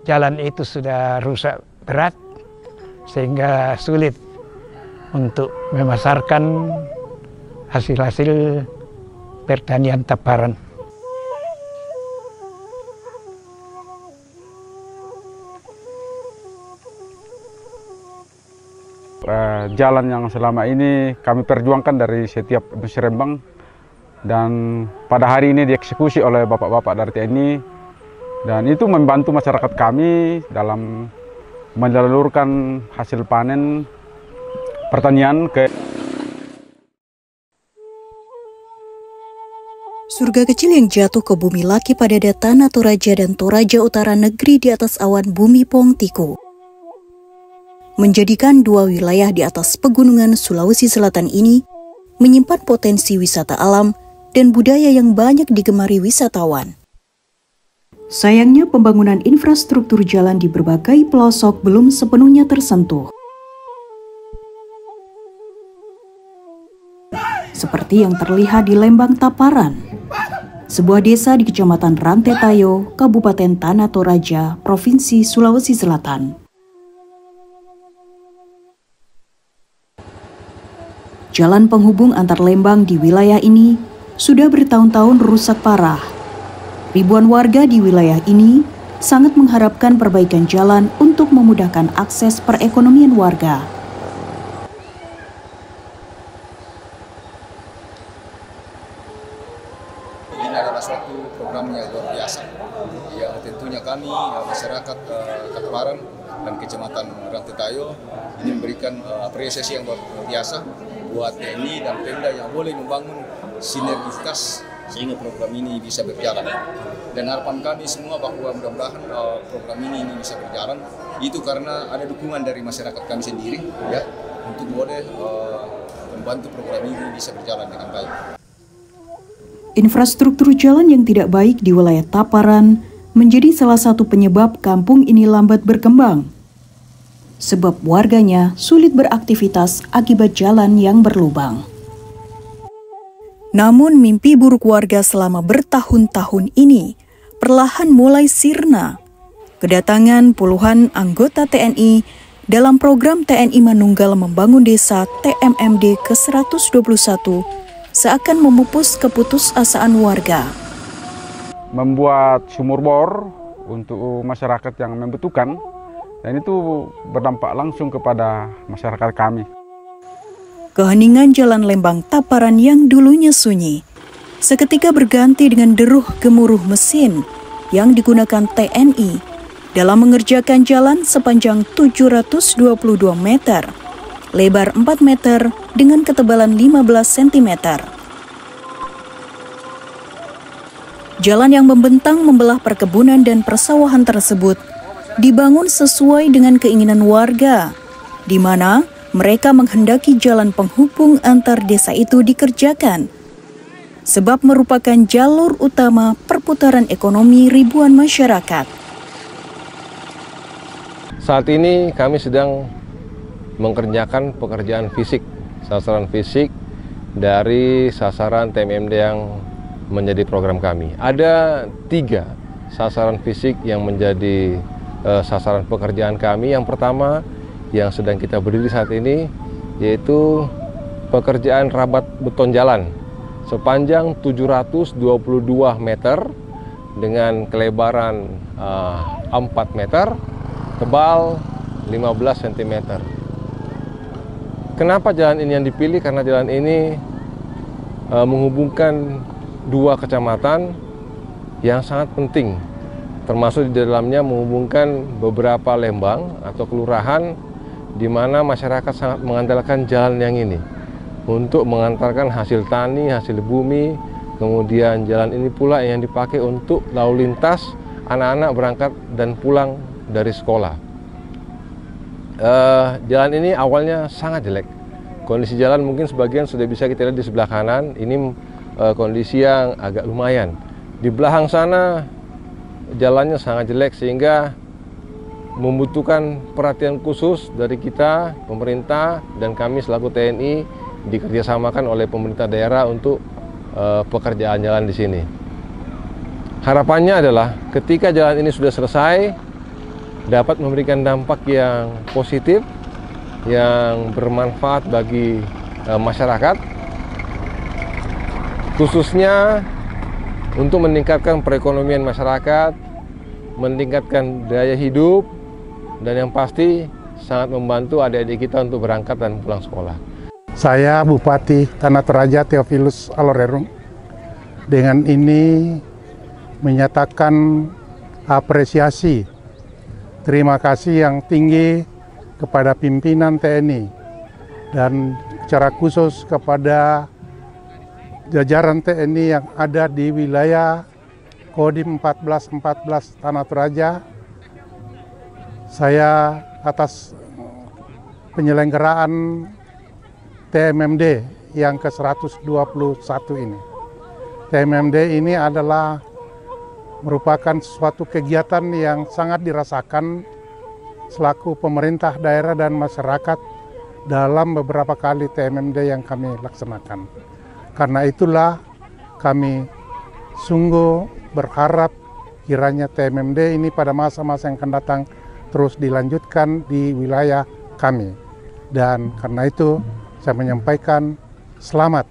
jalan itu sudah rusak berat sehingga sulit untuk memasarkan hasil-hasil pertanian Taparan. Jalan yang selama ini kami perjuangkan dari setiap musyrembang dan pada hari ini dieksekusi oleh bapak-bapak dari TNI, dan itu membantu masyarakat kami dalam menyalurkan hasil panen pertanian ke Surga kecil yang jatuh ke bumi laki pada Tanah Toraja dan Toraja Utara, negeri di atas awan bumi Pongtiku, menjadikan dua wilayah di atas pegunungan Sulawesi Selatan ini menyimpan potensi wisata alam dan budaya yang banyak digemari wisatawan. Sayangnya pembangunan infrastruktur jalan di berbagai pelosok belum sepenuhnya tersentuh. Seperti yang terlihat di Lembang Taparan, sebuah desa di Kecamatan Rantetayo, Kabupaten Tanah Toraja, Provinsi Sulawesi Selatan. Jalan penghubung antar Lembang di wilayah ini sudah bertahun-tahun rusak parah. Ribuan warga di wilayah ini sangat mengharapkan perbaikan jalan untuk memudahkan akses perekonomian warga. Ini adalah suatu program yang luar biasa, yang tentunya kami masyarakat Taparan dan Kecamatan Rantetayo ini memberikan apresiasi yang luar biasa buat TNI dan Pemda yang boleh membangun sinergitas sehingga program ini bisa berjalan. Dan harapan kami semua bahwa mudah-mudahan program ini bisa berjalan itu karena ada dukungan dari masyarakat kami sendiri ya untuk boleh membantu program ini bisa berjalan dengan baik. Infrastruktur jalan yang tidak baik di wilayah Taparan menjadi salah satu penyebab kampung ini lambat berkembang, sebab warganya sulit beraktivitas akibat jalan yang berlubang. Namun mimpi buruk warga selama bertahun-tahun ini perlahan mulai sirna. Kedatangan puluhan anggota TNI dalam program TNI Manunggal Membangun Desa TMMD ke-121 seakan memupus keputusasaan warga. membuat sumur bor untuk masyarakat yang membutuhkan, dan itu berdampak langsung kepada masyarakat kami. Keheningan Jalan Lembang Taparan yang dulunya sunyi seketika berganti dengan deruh gemuruh mesin yang digunakan TNI dalam mengerjakan jalan sepanjang 722 meter, lebar 4 meter dengan ketebalan 15 cm. Jalan yang membentang membelah perkebunan dan persawahan tersebut dibangun sesuai dengan keinginan warga, di mana mereka menghendaki jalan penghubung antar desa itu dikerjakan, sebab merupakan jalur utama perputaran ekonomi ribuan masyarakat. Saat ini kami sedang mengerjakan pekerjaan fisik, sasaran fisik dari sasaran TMMD yang menjadi program kami. Ada 3 sasaran fisik yang menjadi sasaran pekerjaan kami. Yang pertama yang sedang kita berdiri saat ini yaitu pekerjaan rabat beton jalan sepanjang 722 meter dengan kelebaran 4 meter, tebal 15 cm. Kenapa jalan ini yang dipilih? Karena jalan ini menghubungkan 2 kecamatan yang sangat penting, termasuk di dalamnya menghubungkan beberapa lembang atau kelurahan di mana masyarakat sangat mengandalkan jalan yang ini untuk mengantarkan hasil tani, hasil bumi. Kemudian jalan ini pula yang dipakai untuk lalu lintas anak-anak berangkat dan pulang dari sekolah. Jalan ini awalnya sangat jelek. Kondisi jalan mungkin sebagian sudah bisa kita lihat di sebelah kanan. Ini kondisi yang agak lumayan. Di belakang sana jalannya sangat jelek sehingga membutuhkan perhatian khusus dari kita, pemerintah, dan kami selaku TNI dikerjasamakan oleh pemerintah daerah untuk pekerjaan jalan di sini. Harapannya adalah ketika jalan ini sudah selesai, dapat memberikan dampak yang positif, yang bermanfaat bagi masyarakat, khususnya untuk meningkatkan perekonomian masyarakat, meningkatkan daya hidup, dan yang pasti sangat membantu adik-adik kita untuk berangkat dan pulang sekolah. Saya Bupati Tanah Toraja Theophilus Alorerung dengan ini menyatakan apresiasi, terima kasih yang tinggi kepada pimpinan TNI dan secara khusus kepada jajaran TNI yang ada di wilayah Kodim 1414 Tanah Toraja. Saya atas penyelenggaraan TMMD yang ke-121 ini. TMMD ini adalah merupakan suatu kegiatan yang sangat dirasakan selaku pemerintah daerah dan masyarakat dalam beberapa kali TMMD yang kami laksanakan. Karena itulah kami sungguh berharap kiranya TMMD ini pada masa-masa yang akan datang terus dilanjutkan di wilayah kami. Dan karena itu saya menyampaikan selamat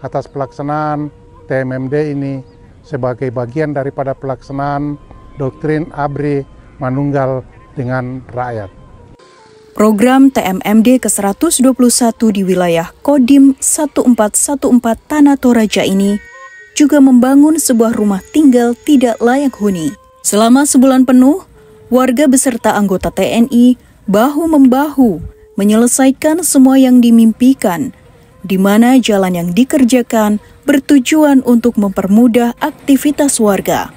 atas pelaksanaan TMMD ini sebagai bagian daripada pelaksanaan doktrin ABRI Manunggal dengan rakyat. Program TMMD ke-121 di wilayah Kodim 1414 Tanah Toraja ini juga membangun sebuah rumah tinggal tidak layak huni. Selama sebulan penuh, warga beserta anggota TNI bahu-membahu menyelesaikan semua yang dimimpikan, di mana jalan yang dikerjakan bertujuan untuk mempermudah aktivitas warga.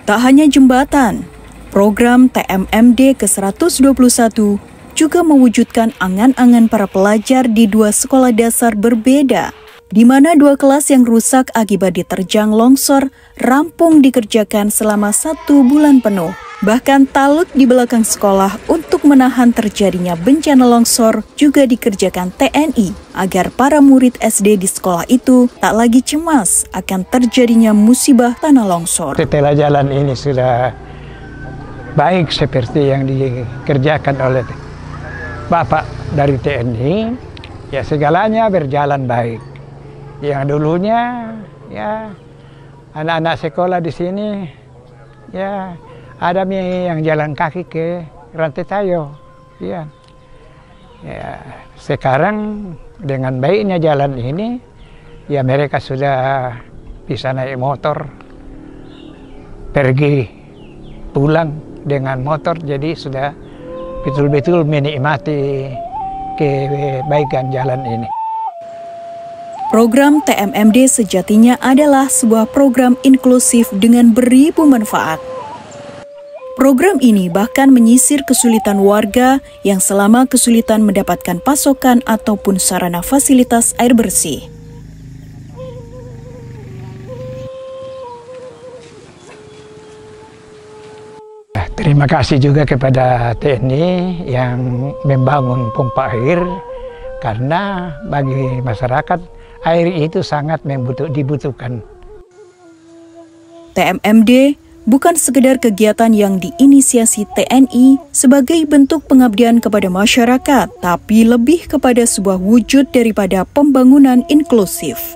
Tak hanya jembatan, program TMMD ke-121 juga mewujudkan angan-angan para pelajar di 2 sekolah dasar berbeda, di mana 2 kelas yang rusak akibat diterjang longsor rampung dikerjakan selama 1 bulan penuh. Bahkan talut di belakang sekolah untuk menahan terjadinya bencana longsor juga dikerjakan TNI agar para murid SD di sekolah itu tak lagi cemas akan terjadinya musibah tanah longsor. Setelah jalan ini sudah baik seperti yang dikerjakan oleh Bapak dari TNI, ya segalanya berjalan baik. Yang dulunya ya anak-anak sekolah di sini ya ada yang jalan kaki ke Rantai Tayo, ya. Ya, sekarang dengan baiknya jalan ini, ya mereka sudah bisa naik motor, pergi pulang dengan motor, jadi sudah betul-betul menikmati kebaikan jalan ini. Program TMMD sejatinya adalah sebuah program inklusif dengan beribu manfaat. Program ini bahkan menyisir kesulitan warga yang selama kesulitan mendapatkan pasokan ataupun sarana fasilitas air bersih. Terima kasih juga kepada TNI yang membangun pompa air, karena bagi masyarakat air itu sangat dibutuhkan. TMMD bukan sekedar kegiatan yang diinisiasi TNI sebagai bentuk pengabdian kepada masyarakat, tapi lebih kepada sebuah wujud daripada pembangunan inklusif.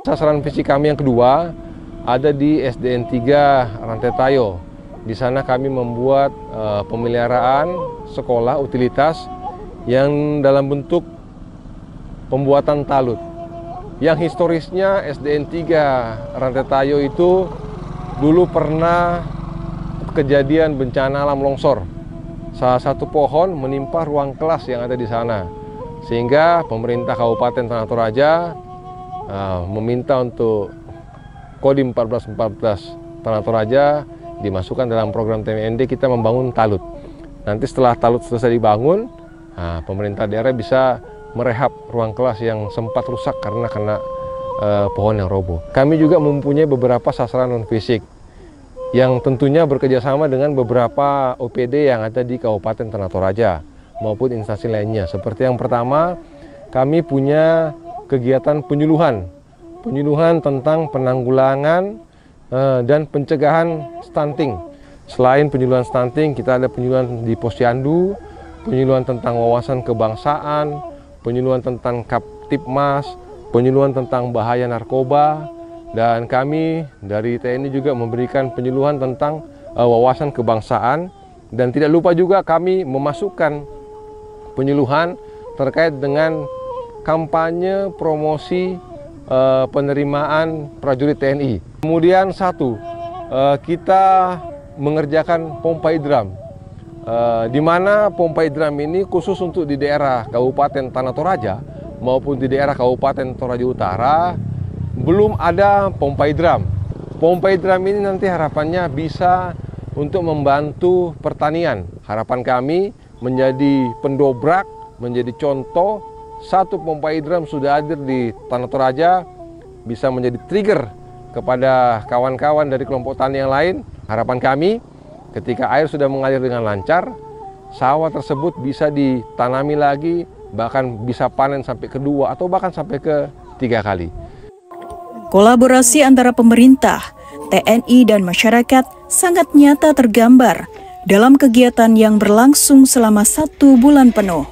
Sasaran visi kami yang kedua ada di SDN 3 Rantai Tayo. Di sana kami membuat pemeliharaan sekolah utilitas yang dalam bentuk pembuatan talut. Yang historisnya SDN 3 Rantai Tayo itu dulu pernah kejadian bencana alam longsor. Salah satu pohon menimpa ruang kelas yang ada di sana. Sehingga pemerintah Kabupaten Tanah Toraja meminta untuk Kodim 1414 Tanah Toraja dimasukkan dalam program TMMD, kita membangun talut. Nanti setelah talut selesai dibangun, pemerintah daerah bisa merehab ruang kelas yang sempat rusak karena kena pohon yang roboh. Kami juga mempunyai beberapa sasaran non-fisik yang tentunya bekerjasama dengan beberapa OPD yang ada di Kabupaten Tanah Toraja maupun instansi lainnya. Seperti yang pertama, kami punya kegiatan penyuluhan tentang penanggulangan dan pencegahan stunting. Selain penyuluhan stunting, kita ada penyuluhan di Posyandu, penyuluhan tentang wawasan kebangsaan, penyuluhan tentang Kaptipmas, penyuluhan tentang bahaya narkoba, dan kami dari TNI juga memberikan penyuluhan tentang wawasan kebangsaan. Dan tidak lupa juga kami memasukkan penyuluhan terkait dengan kampanye promosi penerimaan prajurit TNI. Kemudian kita mengerjakan pompa idram, di mana pompa idram ini khusus untuk di daerah Kabupaten Tanah Toraja maupun di daerah Kabupaten Toraja Utara belum ada pompa idram. Pompa idram ini nanti harapannya bisa untuk membantu pertanian. Harapan kami menjadi pendobrak, menjadi contoh. Satu pompa idram sudah hadir di Tanah Toraja bisa menjadi trigger kepada kawan-kawan dari kelompok tani yang lain. Harapan kami ketika air sudah mengalir dengan lancar, sawah tersebut bisa ditanami lagi, bahkan bisa panen sampai kedua atau bahkan sampai ke 3 kali. Kolaborasi antara pemerintah, TNI, dan masyarakat sangat nyata tergambar dalam kegiatan yang berlangsung selama 1 bulan penuh.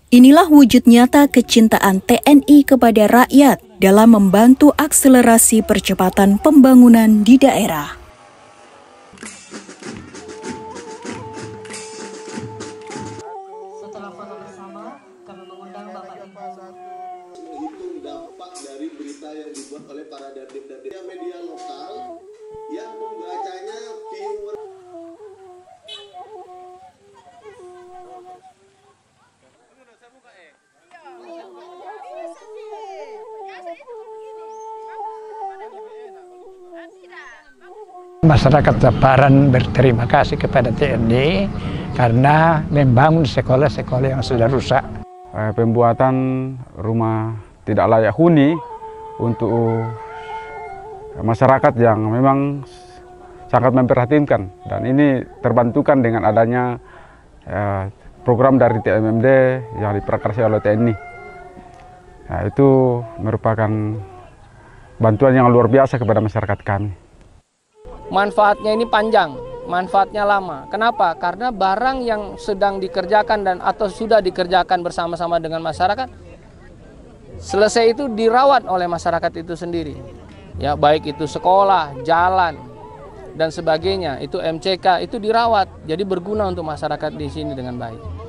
Inilah wujud nyata kecintaan TNI kepada rakyat dalam membantu akselerasi percepatan pembangunan di daerah. Setelah foto bersama, kami mengundang Bapak Ibu. Menghitung dampak dari berita yang dibuat oleh para dandim-dandim media lokal yang membacanya viewer. Masyarakat Taparan berterima kasih kepada TNI karena membangun sekolah-sekolah yang sudah rusak. Pembuatan rumah tidak layak huni untuk masyarakat yang memang sangat memprihatinkan, dan ini terbantukan dengan adanya program dari TMMD yang diprakarsai oleh TNI. Nah, itu merupakan bantuan yang luar biasa kepada masyarakat kami. Manfaatnya ini panjang, manfaatnya lama. Kenapa? Karena barang yang sedang dikerjakan dan atau sudah dikerjakan bersama-sama dengan masyarakat, selesai itu dirawat oleh masyarakat itu sendiri. Ya, baik itu sekolah, jalan, dan sebagainya, itu MCK, itu dirawat. Jadi berguna untuk masyarakat di sini dengan baik.